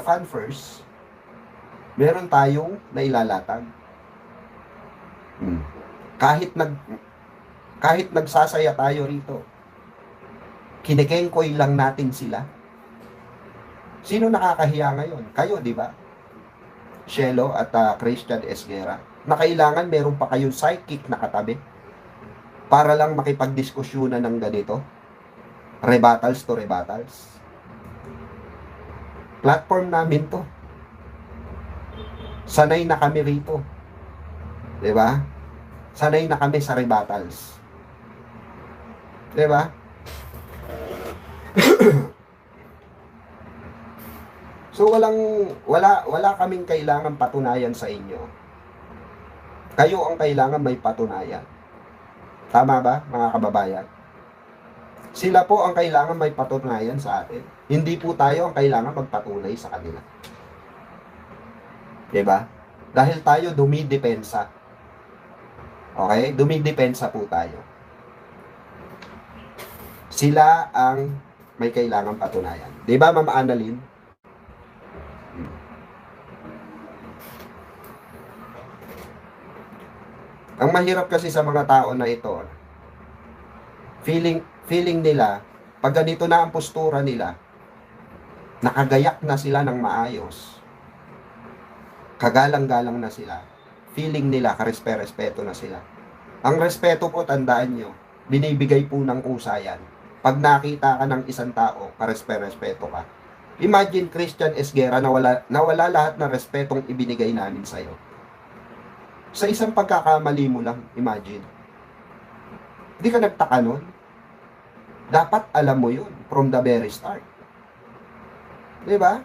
fan first, meron tayong nailalatag. Kahit nagsasaya tayo rito, kinikengkoy lang natin sila. Sino nakakahiya ngayon? Kayo, di ba? Shelo at Christian Esguera. Na kailangan meron pa kayong sidekick na katabi para lang makipagdiskusyonan ng ganito. Rebuttals to rebuttals. Platform namin to. Sanay na kami rito. Di ba? Sanay na kami sa rebuttals. Di ba? So wala kaming kailangan patunayan sa inyo. Kayo ang kailangan may patunayan. Tama ba, mga kababayan? Sila po ang kailangan may patunayan sa atin. Hindi po tayo ang kailangan magpatunay sa kanila. Diba? Dahil tayo dumidepensa. Okay? Dumidepensa po tayo. Sila ang may kailangan patunayan. Diba, Ma'am Annalyn? Ang mahirap kasi sa mga tao na ito, feeling nila, pag ganito na ang postura nila, nakagayak na sila ng maayos, kagalang-galang na sila, feeling nila, karespeto na sila. Ang respeto po, tandaan nyo, binibigay po ng kusa yan. Pag nakita ka ng isang tao, karespeto ka. Imagine Christian Esguera na wala lahat ng respetong ibinigay namin sa'yo. Sa isang pagkakamali mo lang, imagine. Hindi ka nagtaka nun? Dapat alam mo yun from the very start. Diba?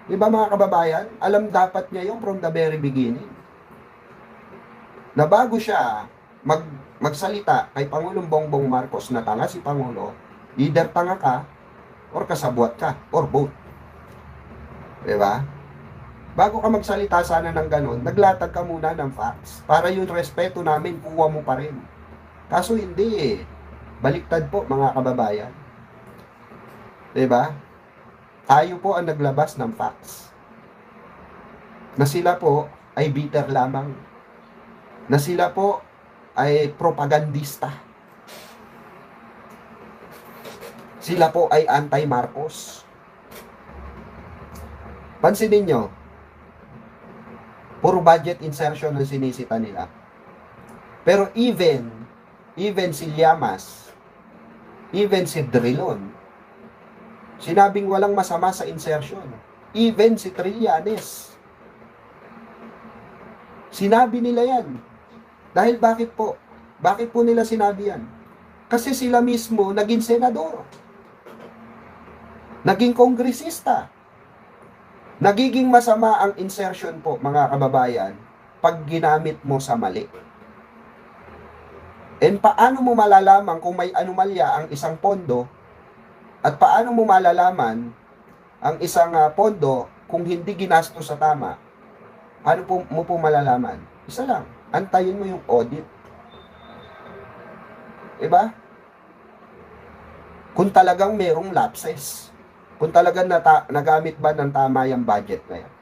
Diba mga kababayan? Alam dapat niya yun from the very beginning. Na bago siya magsalita kay Pangulong Bongbong Marcos na tanga si Pangulo, either tanga ka, or kasabwat ka, or both. Diba? Bago ka magsalita sana ng ganun, naglatag ka muna ng facts. Para yung respeto namin, kuha mo pa rin. Kaso hindi eh. Baliktad po mga kababayan. Diba? Tayo po ang naglabas ng facts. Na sila po ay bitter lamang. Na sila po ay propagandista. Sila po ay anti-Marcos. Pansinin nyo, puro budget insertion ang sinisita nila. Pero even si Llamas, even si Drilon, sinabing walang masama sa insertion. Even si Trillanes, sinabi nila yan. Dahil bakit po? Bakit po nila sinabi yan? Kasi sila mismo naging senador. Naging kongresista. Nagiging masama ang insertion po, mga kababayan, pag ginamit mo sa mali. And paano mo malalaman kung may anomalya ang isang pondo at paano mo malalaman ang isang pondo kung hindi ginastos sa tama? Paano mo po malalaman? Isa lang, antayin mo yung audit. Diba? Kung talagang merong lapses. Kung talagang nagamit ba ng tama yung budget na yan.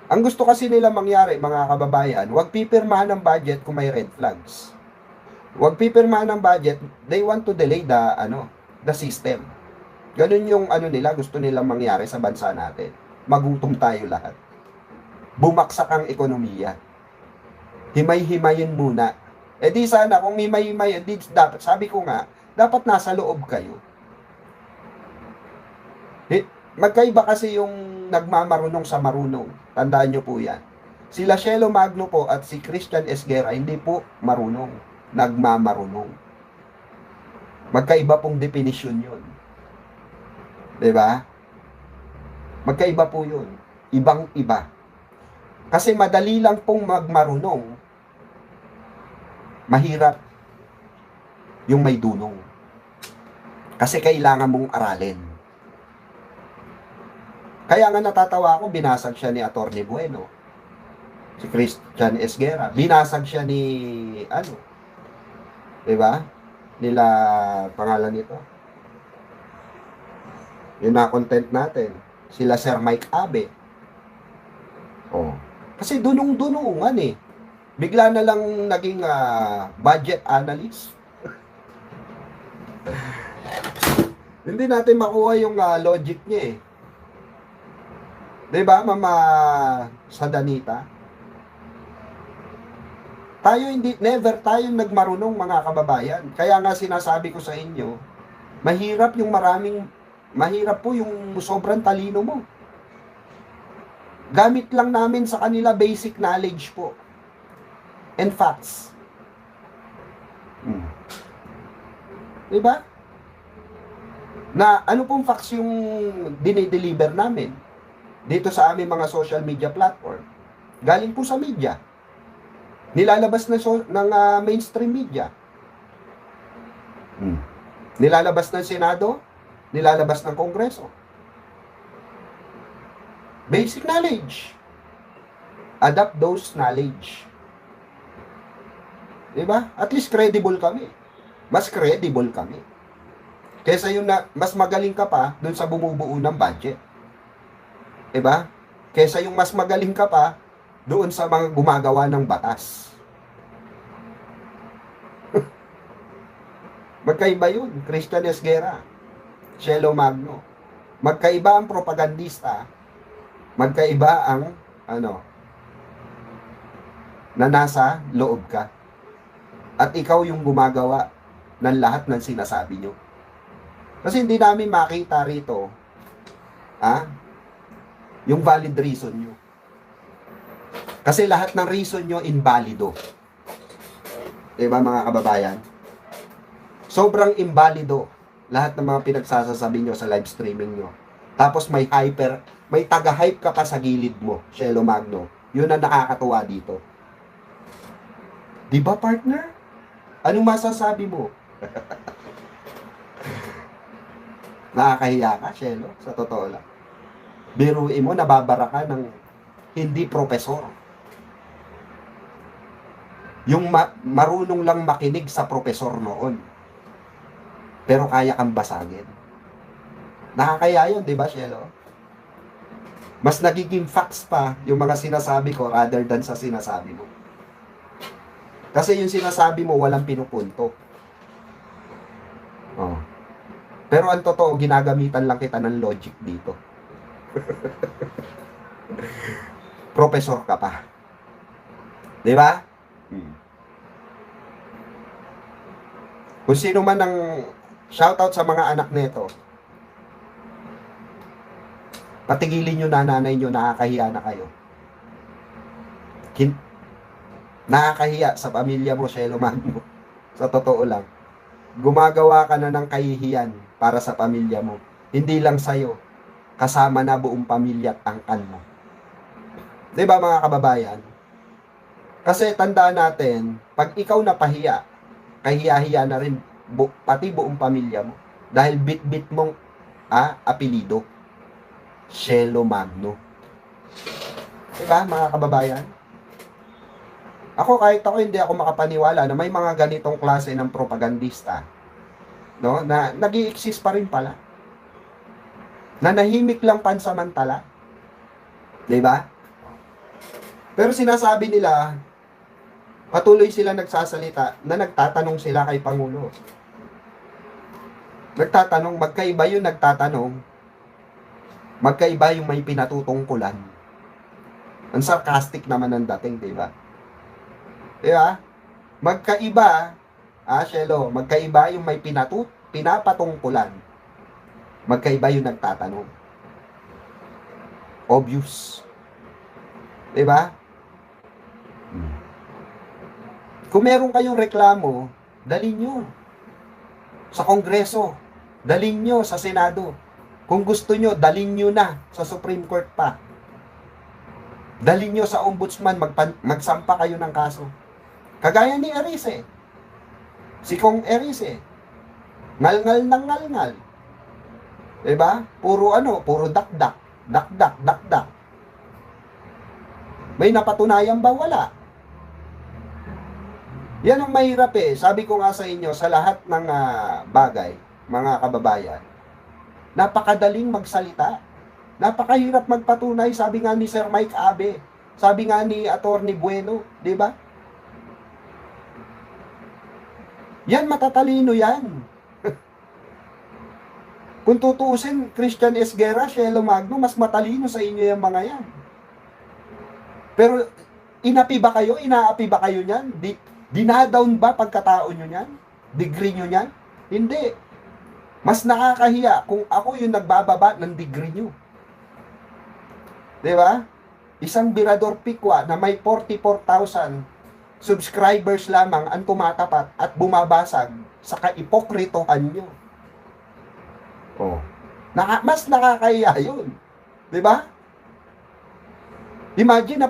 Ang gusto kasi nila mangyari, mga kababayan, huwag pipirmahan ng budget kung may red flags. Huwag pipirmahan ng budget, they want to delay the system. Ganun yung nila, gusto nilang mangyari sa bansa natin. Magutom tayo lahat. Bumaksak ang ekonomiya. Himay-himayin muna. Eh di sana, kung himay-himay, dapat, sabi ko nga, dapat nasa loob kayo. Magkaiba kasi yung nagmamarunong sa marunong. Tandaan nyo po yan. Sila Shelo Magno po at si Christian Esguera hindi po marunong. Nagmamarunong. Magkaiba pong definisyon yun. Diba? Magkaiba po yun. Ibang-iba. Kasi madali lang pong magmarunong. Mahirap yung may dunong. Kasi kailangan mong aralin. Kaya nga natatawa ako, binasag siya ni Atty. Bueno. Si Christian Esguera. Binasag siya ni, diba? Nila, pangalan nito. Yung na-content natin. Sila Sir Mike Abe. Oh. Kasi dunong-dunungan eh. Bigla na lang naging budget analyst. Hindi natin makuha yung logic niya eh. 'Di ba, Mama Sadanita? Never tayong nagmarunong, mga kababayan. Kaya nga sinasabi ko sa inyo, mahirap po yung sobrang talino mo. Gamit lang namin sa kanila basic knowledge po. And facts. Diba? Na ano pong facts yung dinideliver namin dito sa aming mga social media platform? Galing po sa media. Nilalabas ng mainstream media. Nilalabas ng Senado, nilalabas ng Kongreso. Basic knowledge. Adapt those knowledge. Diba? At least credible kami. Mas credible kami. Kesa yung mas magaling ka pa dun sa bumubuo ng budget. Diba? Kesa yung mas magaling ka pa doon sa mga gumagawa ng batas. Magkaiba yun. Christian Esguerra, Cielo Magno. Magkaiba ang propagandista. Magkaiba ang na nasa loob ka. At ikaw yung gumagawa ng lahat ng sinasabi nyo. Kasi hindi namin makita rito yung valid reason nyo. Kasi lahat ng reason nyo invalido. Diba, mga kababayan? Sobrang invalido lahat ng mga pinagsasasabi nyo sa live streaming nyo. Tapos may taga-hype ka pa sa gilid mo, Cielo Magno. Yun ang nakakatuwa dito. Diba, partner? Anong masasabi mo? Nakakahiya ka, Cielo, sa totoo lang. Biruin mo, nababara ka ng hindi propesor. Yung marunong lang makinig sa propesor noon. Pero kaya kang basagin. Nakakaya yun, di ba, Cielo? Mas nagiging facts pa yung mga sinasabi ko rather than sa sinasabi mo. Kasi yung sinasabi mo, walang pinupunto. Oh. Pero ang totoo, ginagamitan lang kita ng logic dito. Professor ka pa. Di ba? Kung sino man ang shoutout sa mga anak nito, patigilin nyo na nanay nyo, nakakahiya na kayo. Nakakahiya sa pamilya mo, Cielo Magno. Sa totoo lang. Gumagawa ka na ng kahihiyan para sa pamilya mo. Hindi lang sa'yo. Kasama na buong pamilya at angkan mo. Diba, mga kababayan? Kasi tandaan natin, pag ikaw napahiya, kahiya-hiya na rin pati buong pamilya mo. Dahil bit-bit mong apelido. Cielo Magno. Diba, mga kababayan? Kahit ako hindi ako makapaniwala na may mga ganitong klase ng propagandista, no, na nag-i-exist pa rin pala. Na nahimik lang pansamantala. 'Di ba? Pero sinasabi nila, patuloy sila nagsasalita na nagtatanong sila kay Pangulo. Nagtatanong, magkaiba yung nagtatanong. Magkaiba yung may pinatutungkulan. Ang sarcastic naman ang dating, 'di ba? Diba? Magkaiba, Cielo, magkaiba yung may pinapatungkulan. Magkaiba yung nagtatanong. Obvious. Diba? Kung meron kayong reklamo, dalhin nyo sa Kongreso. Dalhin nyo sa Senado. Kung gusto nyo, dalhin nyo na sa Supreme Court pa. Dalhin nyo sa Ombudsman, magsampa kayo ng kaso. Kagaya ni Erice. Si Kong Erice. Ngal-ngal ng ngal-ngal. Diba? Puro dakdak. Dakdak. May napatunayan ba? Wala. Yan ang mahirap eh. Sabi ko nga sa inyo, sa lahat ng bagay, mga kababayan, Napakadaling magsalita. Napakahirap magpatunay, sabi nga ni Sir Mike Abe, sabi nga ni Attorney Bueno, di ba? Yan, matatalino yan. Kung tutuusin, Christian Esguerra, Shelo Magno, mas matalino sa inyo yung mga yan. Pero, inaapi ba kayo niyan? Dinadown ba pagkatao nyo niyan? Degree nyo niyan? Hindi. Mas nakakahiya kung ako yung nagbababa ng degree nyo. Diba? Isang Birador Pikwa na may 44,000 subscribers lamang ang tumatapat at bumabasag sa kaipokritohan nyo. Oh. Mas nakakahiya yun. Diba? Imagine,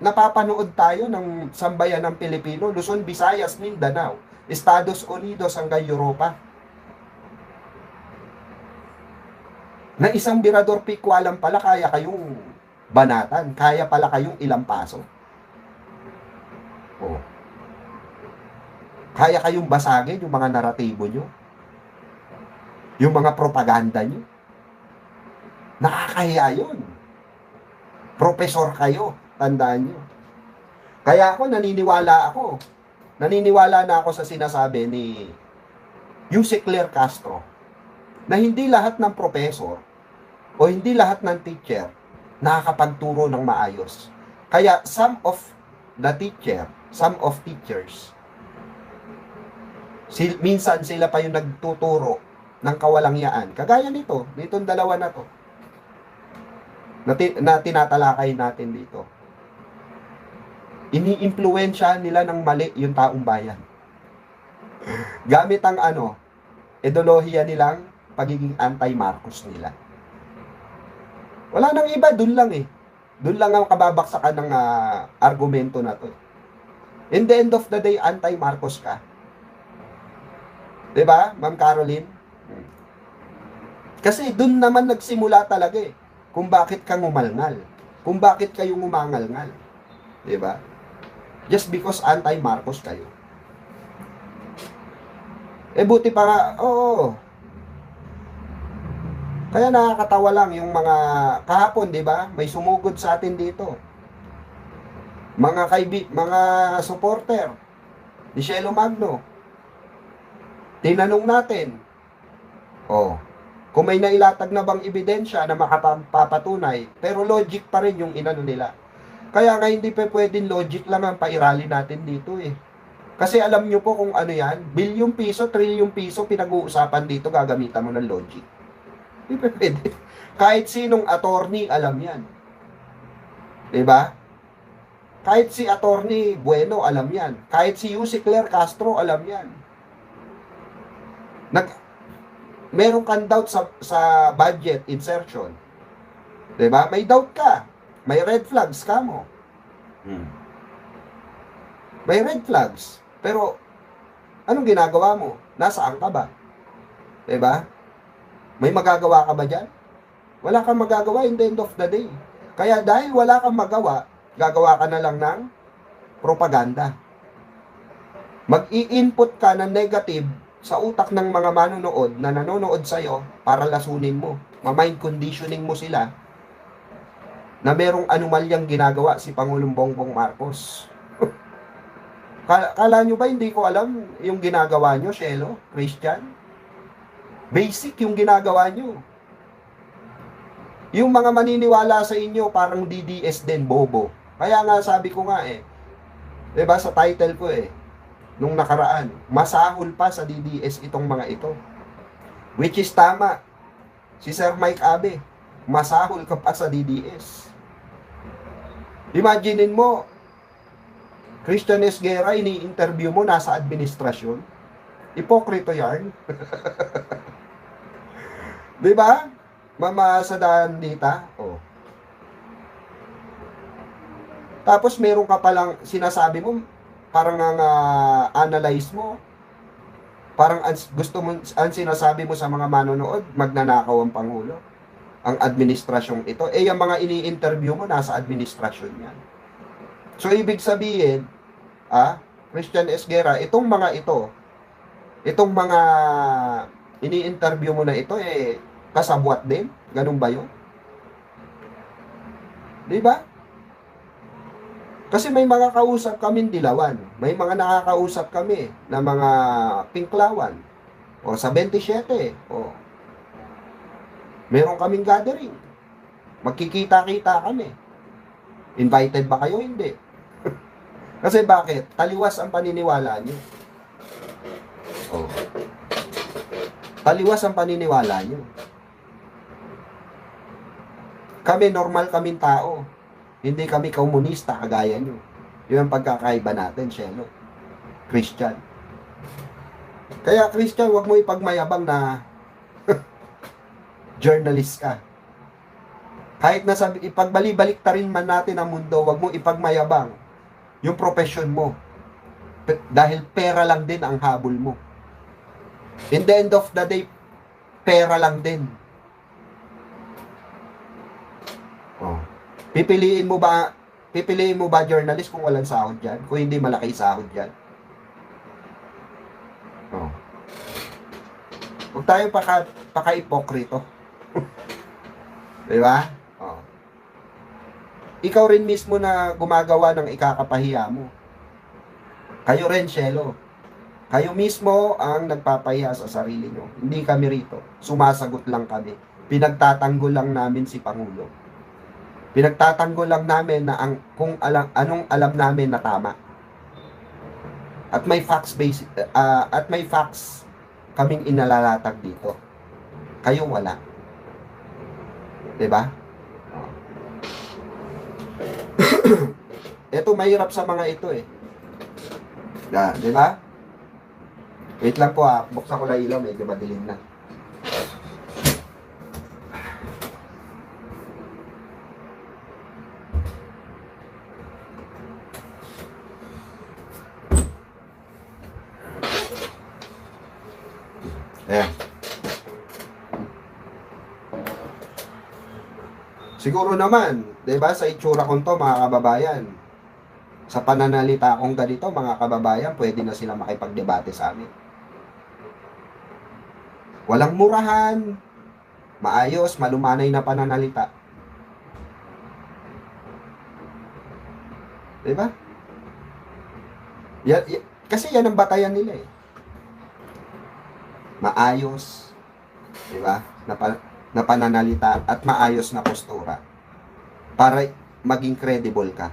napapanood tayo ng sambayan ng Pilipino, Luzon, Visayas, Mindanao, Estados Unidos hanggang Europa. Na isang Birador Pikwa lang pala kaya kayong banatan, kaya pala kayong ilampaso. Oh. Kaya kayong basagin yung mga naratibo nyo, yung mga propaganda nyo. Nakakahiya yun. Profesor kayo, tandaan nyo. Kaya naniniwala na ako sa sinasabi ni Yuse Claire Castro na hindi lahat ng professor o hindi lahat ng teacher nakakapagturo ng maayos. Kaya some of teachers, minsan sila pa yung nagtuturo ng kawalangyaan. Kagaya nitong dalawa na to, na tinatalakay natin dito. Ini-impluwensya nila ng mali yung taong bayan. Gamit ang ideolohiya nilang pagiging anti-Marcos nila. Wala nang iba, dun lang eh. Dun lang ang kababaksakan ng argumento na to. In the end of the day, anti-Marcos ka. Diba, Ma'am Caroline? Kasi dun naman nagsimula talaga eh. Kung bakit ka ngumalngal. Kung bakit kayo ngumangalngal. Diba? Just because anti-Marcos kayo. Buti pa nga, oo. Kaya nakakatawa lang yung mga kahapon, diba? May sumugod sa atin dito. Mga supporter ni Shelo Magno. Tinanong natin, kung may nailatag na bang ebidensya na makapapatunay, pero logic pa rin yung inano nila. Kaya nga hindi pa pwedeng logic lang ang pairali natin dito eh. Kasi alam nyo po kung ano yan, bilyong piso, trilyong piso pinag-uusapan dito, gagamitan mo ng logic. Hindi pa pwede. Kahit sinong attorney, alam yan. Diba? Kahit si Attorney Bueno, alam yan. Kahit si Yuse Claire Castro, alam yan. Meron kang doubt sa budget insertion. Diba? May doubt ka. May red flags ka mo. May red flags. Pero, anong ginagawa mo? Nasaan ka ba? Diba? May magagawa ka ba dyan? Wala kang magagawa in the end of the day. Kaya dahil wala kang magawa, gagawa ka na lang ng propaganda. Mag-i-input ka ng negative sa utak ng mga manonood na nanonood sa'yo para lasunin mo. Ma-mind conditioning mo sila na merong anomalyang ginagawa si Pangulong Bongbong Marcos. Kala nyo ba hindi ko alam yung ginagawa nyo, Shelo, Christian? Basic yung ginagawa nyo. Yung mga maniniwala sa inyo parang DDS din, bobo. Kaya nga sabi ko nga diba sa title ko nung nakaraan, masahol pa sa DDS itong mga ito. Which is tama. Si Sir Mike Abe, masahol ka pa sa DDS. Imaginein mo, Christian Esguerra, ini-interview mo, nasa administrasyon. Ipokrito yarn. Diba? Mama Sadan Dita? Tapos meron ka palang sinasabi mo, parang analyze mo, parang gusto mo, ang sinasabi mo sa mga manonood, magnanakaw ang Pangulo, ang administrasyong ito. Yung mga ini-interview mo, nasa administrasyon yan. So, ibig sabihin, Christian Esguerra, itong mga ini-interview mo na ito, kasabwat din? Ganun ba yun? Di ba? Kasi may mga kausap kami dilawan. May mga nakakausap kami na mga pinklawan. O sa 27. O meron kaming gathering. Magkikita-kita kami. Invited ba kayo? Hindi. Kasi bakit? Taliwas ang paniniwala nyo. O, taliwas ang paniniwala nyo. Kami, normal kaming tao. Hindi kami komunista kagaya nyo. Yun ang pagkakaiba natin, Shelo. Christian. Kaya Christian, wag mo ipagmayabang na journalist ka. Kahit na sabi, ipagbali-balik ta rin man natin ang mundo, wag mo ipagmayabang yung profession mo. Dahil pera lang din ang habol mo. In the end of the day, pera lang din. Oh. Pipiliin mo ba journalist kung walang sahod diyan? Kung hindi malaki sahod diyan? Oh. Huwag tayo paka-ipokrito. Di ba? Oh. Ikaw rin mismo na gumagawa ng ikakapahiya mo. Kayo rin, Shelo. Kayo mismo ang nagpapahiya sa sarili nyo. Hindi kami rito. Sumasagot lang kami. Pinagtatanggol lang namin si Pangulo. Pinagtatanggol lang namin na anong alam namin na tama. At may facts kaming inalalatag dito. Kayo wala. 'Di ba? Ito mahirap sa mga ito eh. 'Di ba? Wait lang po buksan ko lang ilaw, medyo madilim na. Ayan. Siguro naman, 'di ba, sa itsura kong to, mga kababayan, sa pananalita kong ganito, mga kababayan, pwede na sila makipagdebate sa amin. Walang murahan, maayos, malumanay na pananalita. 'Di ba? Kasi yan ang batayan nila eh. Maayos, 'di ba? Na pananalita at maayos na postura para maging credible ka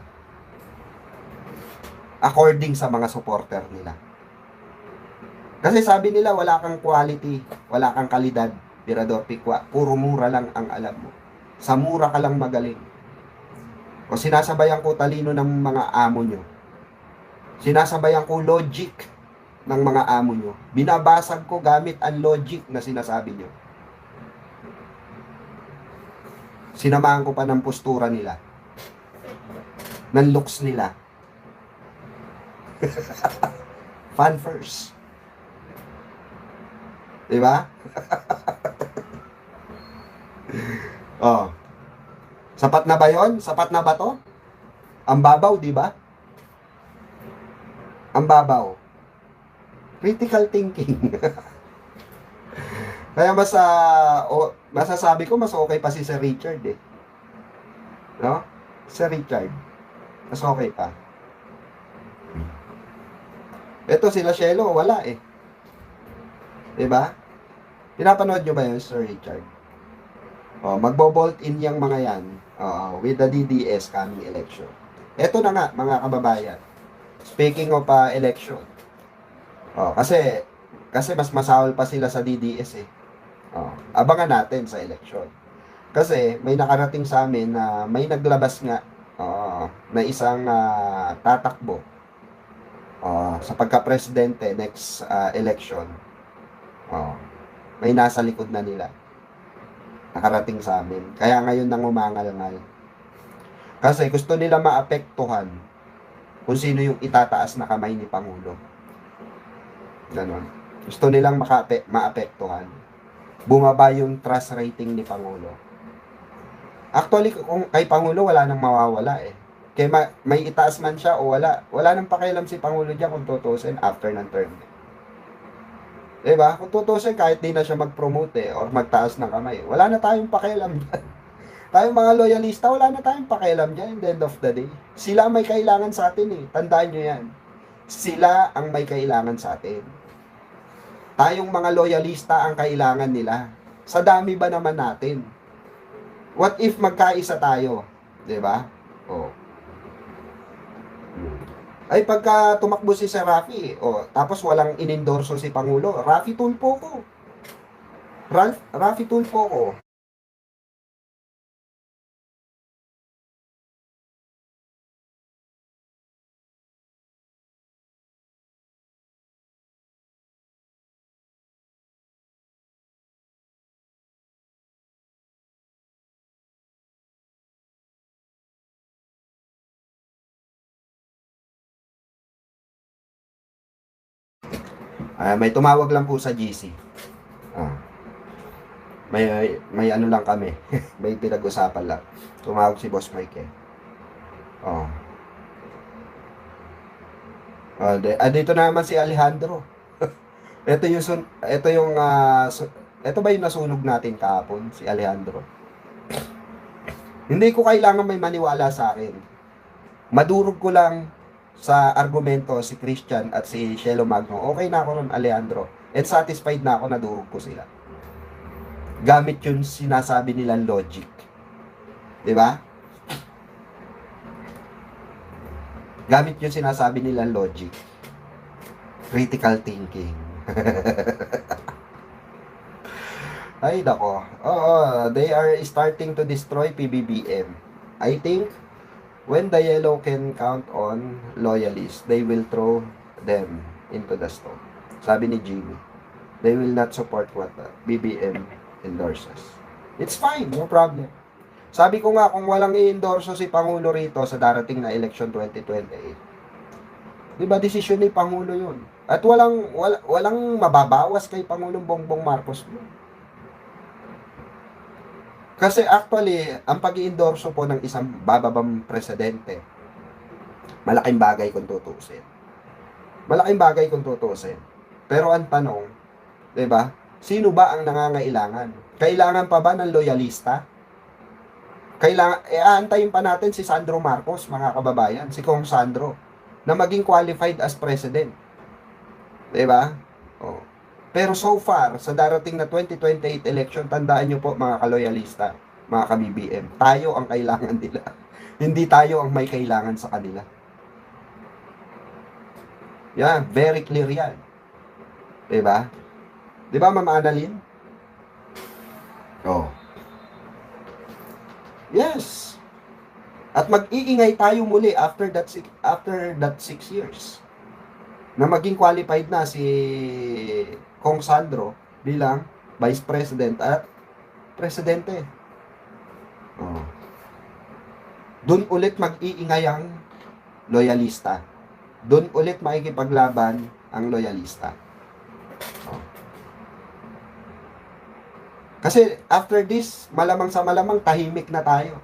according sa mga supporter nila. Kasi sabi nila wala kang quality, wala kang kalidad, Tirador Pikwa, puro mura lang ang alam mo. Sa mura ka lang magaling. O sinasabayan ko talino ng mga amo nyo. Sinasabayan ko logic ng mga amo nyo. Binabasag ko gamit ang logic na sinasabi nyo. Sinamahan ko pa ng postura nila. Ng looks nila. Fun first. Diba? Oh. Sapat na ba yon? Sapat na ba to? Ang babaw, diba? Ang babaw. Critical thinking. Kaya masasabi ko mas okay pa si Sir Richard eh. No? Sir Richard. Mas okay pa. Ito sila Shelo, wala eh. Diba? Pinapanood nyo ba yun, Sir Richard? Oh, magbo-bolt in yung mga yan with the DDS coming election. Ito na nga, mga kababayan. Speaking of election. Oh, kasi mas masahol pa sila sa DDS eh. Oh, abangan natin sa election. Kasi may nakarating sa amin na may naglabas nga na isang tatakbo sa pagka-presidente next election. May nasa likod na nila. Nakarating sa amin. Kaya ngayon nang umangal-ngal. Kasi gusto nila maapektuhan kung sino yung itataas na kamay ni Pangulo. Ganon. Gusto nilang maapektuhan. Bumaba yung trust rating ni Pangulo. Actually, kung kay Pangulo, wala nang mawawala eh. Kaya may itaas man siya o wala nang pakialam si Pangulo dyan kung tutusin after ng term. Diba? Kung tutusin, kahit di na siya mag-promote or magtaas ng kamay, wala na tayong pakialam dyan. Tayong mga loyalista, wala na tayong pakialam dyan in the end of the day. Sila ang may kailangan sa atin eh. Tandaan nyo yan. Sila ang may kailangan sa atin. Tayong mga loyalista ang kailangan nila. Sa dami ba naman natin? What if magkaisa tayo? 'Di ba? Oh. Ay pagka tumakbo si Sir Rafi, tapos walang inendorso si Pangulo, Rafi Tulfo ko. Rafi Tulfo ko. May tumawag lang po sa GC. Ah, may ano lang kami. May pinag-usapan lang. Tumawag si Boss Mike eh. Oh. Dito naman si Alejandro. Ito ba yung nasunog natin kahapon, si Alejandro? Hindi ko kailangan may maniwala sa akin. Madurog ko lang sa argumento si Christian at si Shelo Magno. Okay na ako ron, Alejandro. And satisfied na ako, nadurog ko sila. Gamit yung sinasabi nilang logic. Di ba? Gamit yung sinasabi nilang logic. Critical thinking. Ay, nako. They are starting to destroy PBBM. I think, when the yellow can count on loyalists, they will throw them into the stone. Sabi ni Jimmy, they will not support what BBM endorses. It's fine, no problem. Sabi ko nga, kung walang i-endorso si Pangulo rito sa darating na election 2028, di ba, desisyon ni Pangulo yun. At walang mababawas kay Pangulong Bongbong Marcos yun. Kasi actually, ang pag-i-endorso po ng isang bababang presidente, malaking bagay kung tutuusin. Malaking bagay kung tutuusin. Pero ang tanong, 'di ba? Sino ba ang nangangailangan? Kailangan pa ba ng loyalista? Aantayin pa natin si Sandro Marcos, mga kababayan, si Kong Sandro, na maging qualified as president. 'Di ba? Oh. Pero so far, sa darating na 2028 election, tandaan nyo po mga kaloyalista, mga ka-BBM, tayo ang kailangan nila. Hindi tayo ang may kailangan sa kanila. Yan, very clear yan. Diba? Diba, Ma'am Annalyn? Oh. Yes. At mag-iingay tayo muli after that 6 years. Na maging qualified na si Kong Sandro bilang Vice President at Presidente. Oh. Doon ulit mag-iingay ang loyalista. Doon ulit makikipaglaban ang loyalista. Oh. Kasi after this, malamang sa malamang tahimik na tayo.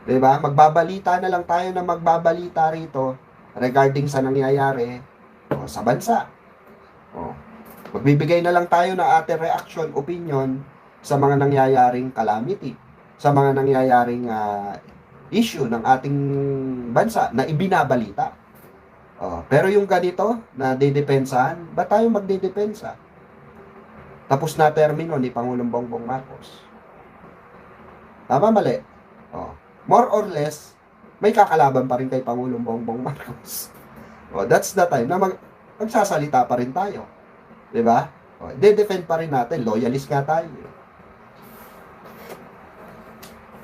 'Di ba? Magbabalita na lang tayo na magbabalita rito regarding sa nangyayari sa bansa. Magbibigay na lang tayo ng ating reaction, opinion sa mga nangyayaring calamity, sa mga nangyayaring issue ng ating bansa na ibinabalita. Pero yung ganito na didepensahan, ba tayo magdidepensa? Tapos na termino ni Pangulong Bongbong Marcos. Tama, mali? More or less, may kakalaban pa rin kay Pangulong Bongbong Marcos. That's the time na magsasalita pa rin tayo. 'Di ba? De-defend pa rin natin, loyalist nga tayo.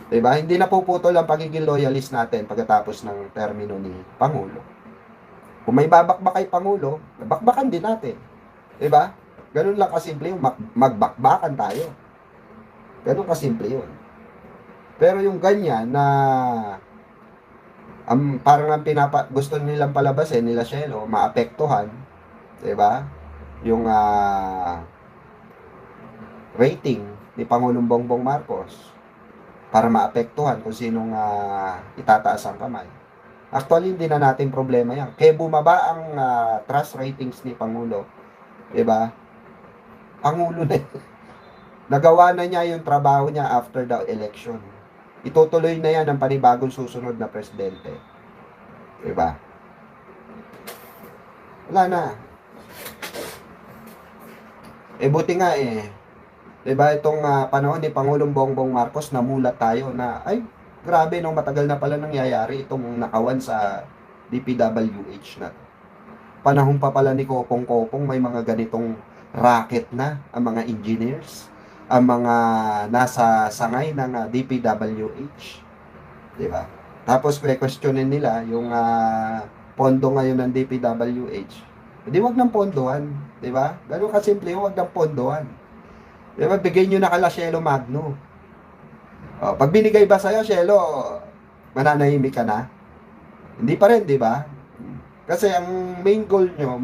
'Di ba? Hindi na puputol ang pagiging loyalist natin pagkatapos ng termino ni Pangulo. Kung may babakbak kay Pangulo, bakbakan din natin. 'Di ba? Ganun lang kasimple yung magbakbakan tayo. Ganun kasimple yun. Pero yung ganyan na parang ang gusto nilang palabasin nila Shelo, maapektuhan, 'di ba? Yung rating ni Pangulong Bongbong Marcos para maapektuhan kung sinong itataas ang kamay. Actually, hindi na natin problema yan. Kaya bumaba ang trust ratings ni Pangulo. Diba? Pangulo na nagawa na niya yung trabaho niya after the election. Itutuloy na yan ang panibagong susunod na presidente. Diba? Wala na. Buti nga diba itong panahon ni Pangulong Bongbong Marcos, namulat tayo na, ay, grabe, nung matagal na pala nangyayari itong nakawan sa DPWH na. Panahon pa pala ni Kopong-Kopong, may mga ganitong racket na ang mga engineers, ang mga nasa sangay ng DPWH. Diba? Tapos questionin nila yung pondo ngayon ng DPWH. Hindi, wag ng pondohan. Diba? Ganun kasimple, wag ng pondohan. Diba? Bigay nyo na kala Shelo Magno. Pag binigay ba sa'yo, Shelo, mananahimik ka na? Hindi pa rin, di ba? Kasi ang main goal nyo,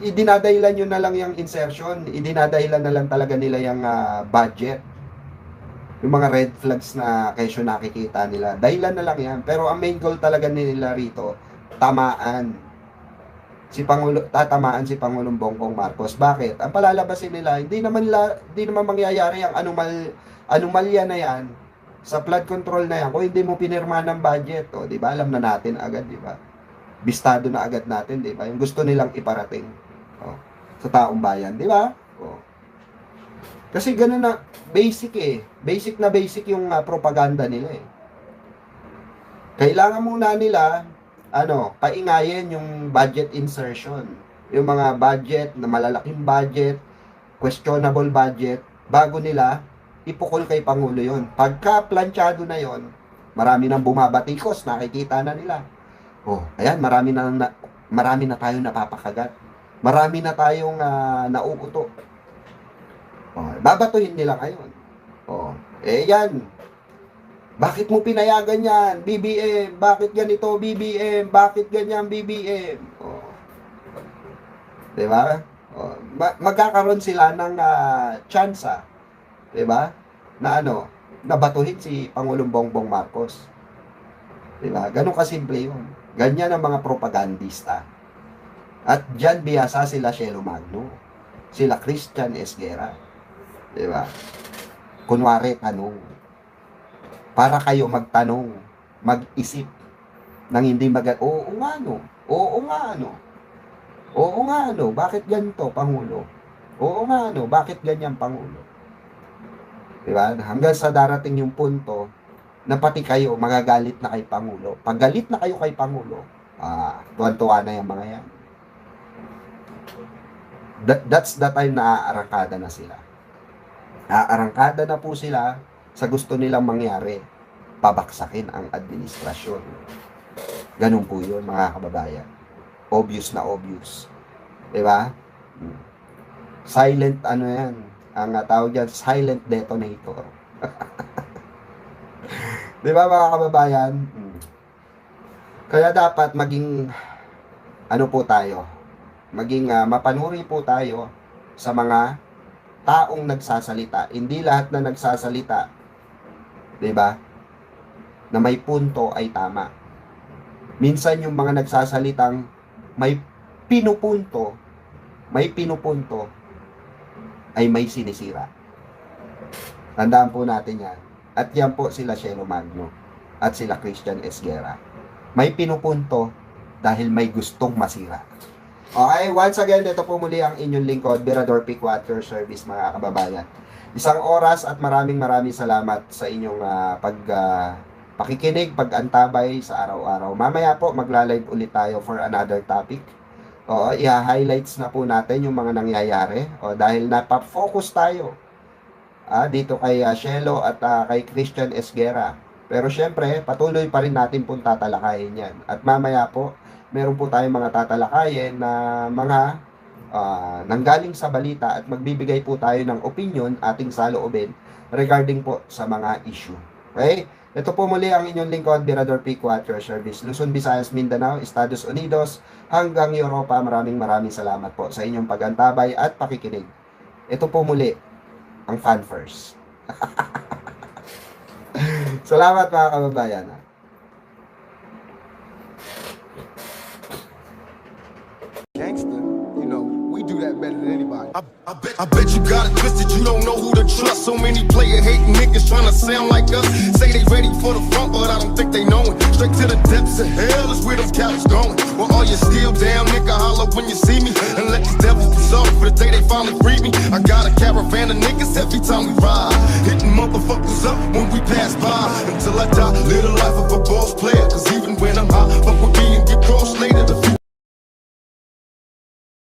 idinadahilan nyo na lang yung insertion, idinadahilan na lang talaga nila yung budget. Yung mga red flags na kesyo nakikita nila. Dahilan na lang yan. Pero ang main goal talaga nila rito, tatamaan si Pangulong Bongbong Marcos. Bakit? Ang palalabasin nila, hindi naman mangyayari ang anomalya na yan sa flood control na yan kung hindi mo pinirma ng budget. Di ba? Alam na natin agad, di ba? Bistado na agad natin, di ba? Yung gusto nilang iparating sa taong bayan, di ba? Kasi ganun na, basic na basic yung propaganda nila Kailangan muna nila paingayin yung budget insertion. Yung mga budget na malalaking budget, questionable budget, bago nila ipukol kay Pangulo yon. Pagka planchado na yon, marami nang bumabatikos, nakikita na nila. Ayan, marami na tayong napapakagat. Marami na tayong nauuto. Babatuhin nila ngayon. Yan. Bakit mo pinayagan yan, BBM? Bakit ganito, BBM? Bakit ganyan, BBM? Diba? Magkakaroon sila ng tsansa, diba? Na nabatuhin si Pangulong Bongbong Marcos. Diba? Ganun kasimple yun. Ganyan ang mga propagandista. At dyan biyasa sila Shelo Magno, sila Christian Esguerra. Diba? Kunwari tanong. Para kayo magtanong, mag-isip, nang hindi oo nga bakit ganito, Pangulo? Oo nga bakit ganyan, Pangulo? Diba? Hanggang sa darating yung punto, na pati kayo magagalit na kay Pangulo. Pag galit na kayo kay Pangulo, tuwan-tuwa na yung mga yan. That's the time na aarangkada na sila. Aarangkada na po sila sa gusto nilang mangyari, pabaksakin ang administrasyon. Ganun po yun, mga kababayan. Obvious na obvious. Diba? Silent, yan, ang tawag dyan, silent detonator. Diba, mga kababayan? Kaya dapat maging, po tayo, maging mapanuri po tayo sa mga taong nagsasalita. Hindi lahat na nagsasalita, diba, na may punto ay tama. Minsan yung mga nagsasalitang may pinupunto ay may sinisira. Tandaan po natin yan. At yan po sila Shelo Magno at sila Christian Esguerra. May pinupunto dahil may gustong masira. Okay, once again, ito po muli ang inyong lingkod, Virador P4 Service, mga kababayan. Isang oras at maraming salamat sa inyong pakikinig, pag-antabay sa araw-araw. Mamaya po, magla-live ulit tayo for another topic. I-highlights na po natin yung mga nangyayari. Dahil napafocus tayo dito kay Shelo at kay Christian Esguerra. Pero syempre, patuloy pa rin natin pong tatalakayin yan. At mamaya po, meron po tayong mga tatalakayin na mga nanggaling sa balita at magbibigay po tayo ng opinion, ating saloobin, regarding po sa mga issue. Okay? Ito po muli ang inyong lingkod, Virador P4 Service, Luzon, Visayas, Mindanao, Estados Unidos, hanggang Europa. Maraming salamat po sa inyong pagantabay at pakikinig. Ito po muli, ang fan first. Salamat, mga kababayan. I bet you got it twisted, you don't know who to trust. So many player hating niggas trying to sound like us. Say they ready for the front, but I don't think they know it. Straight to the depths of hell is where them cowards going. Well, all you still down, nigga, holler when you see me. And let these devils be sorry for the day they finally free me. I got a caravan of niggas every time we ride. Hitting motherfuckers up when we pass by. Until I die, live the life of a boss player. Cause even